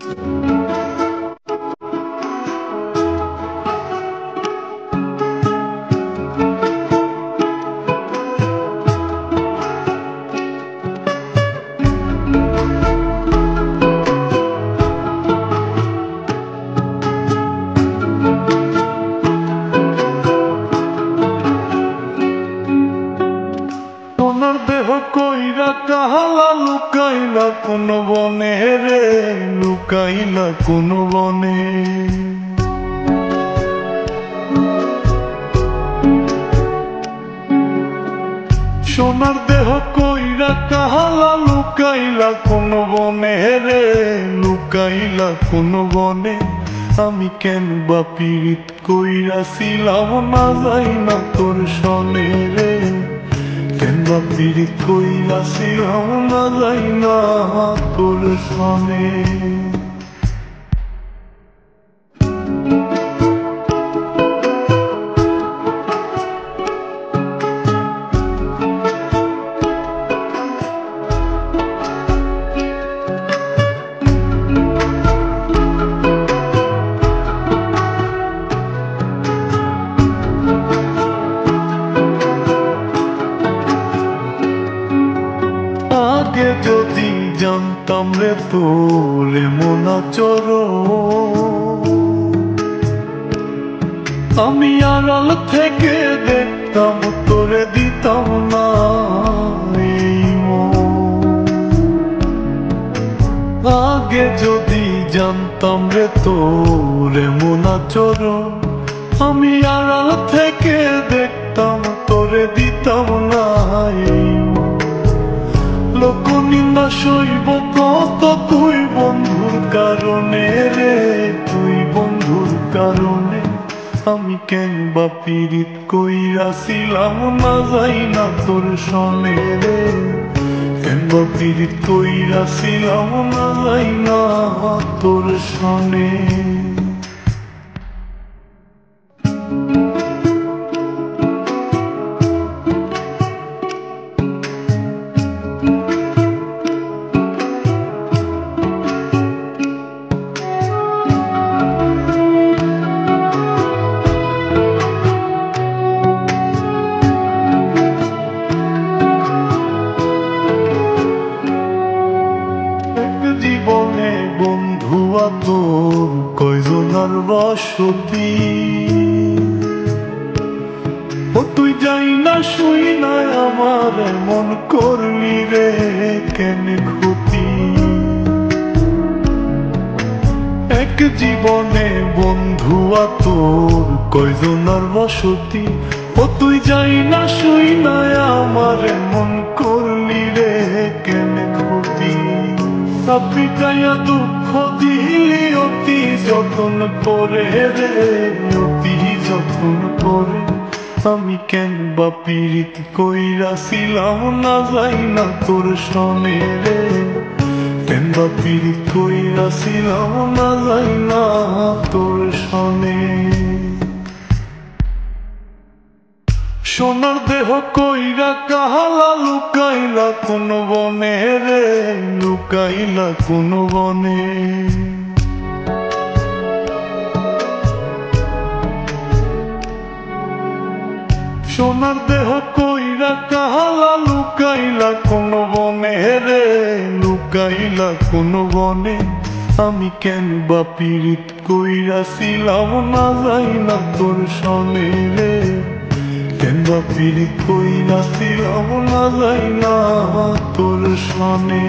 সোনার দেহ কইরা কাহালা লুকাইলা কোন বনে রে, লুকাইলা কোন বনে। সোনার দেহ কইরা কাহালা লুকাইলা কোন বনে রে, লুকাইলা কোন বনে। আমি কেন বা পীড়িত কইরাছিলাম না যাই না তোর সনে রে, কেন বা পীড়িত কইরাছিলাম না যাই না তোর সনে। আগে যদি জানতাম রে তোর এমন আচরণ, আমি আড়াল থেকে দেখতাম তোরে দিতাম না এই মন। আগে যদি জানতাম রে তোর এমন আচরণ, আমি আড়াল থেকে দেখতাম তোরে দিতাম না এই মন। লোক নিন্দা সইব কত তুই বন্ধুর কারণে রে, তুই বন্ধুর কারণে। আমি কেন বা পীড়িত কইরাছিলাম না যাই না তোর সনে রে, কেন বা পীড়িত কইরাছিলাম না যাই না তোর সনে। জীবনে বন্ধু তোর কয়জনার বসতি, ও তুই যাই না শুই না আমার মন করলি রে কেন ক্ষতি। এক জীবনে বন্ধু তোর কয়জনার বসতি, ও তুই যাই না শুই না আমার মন করলি রে কেন ক্ষতি। পিটাইয়া দুঃখ দিলি অতি যতন করে রে, অতি যতন করে। আমি কেন বা পীড়িত কইরাছিলাম না যাই না তোর সনে রে, কেন বা পীড়িত কইরাছিলাম না যাই না তোর সনে। সোনার দেহ কইরা কাহালা লুকাইলা কোন বনে রে, লুকাইলা কোন বনে। সোনার দেহ কইরা কাহালা লুকাইলা কোন বনে রে, লুকাইলা কোন বনে। আমি কেন বা পীড়িত কইরাছিলাম না যাই না তোর সনে রে, কেন বা পীড়িত কইরাছিলাম না যাই না তোর সনে।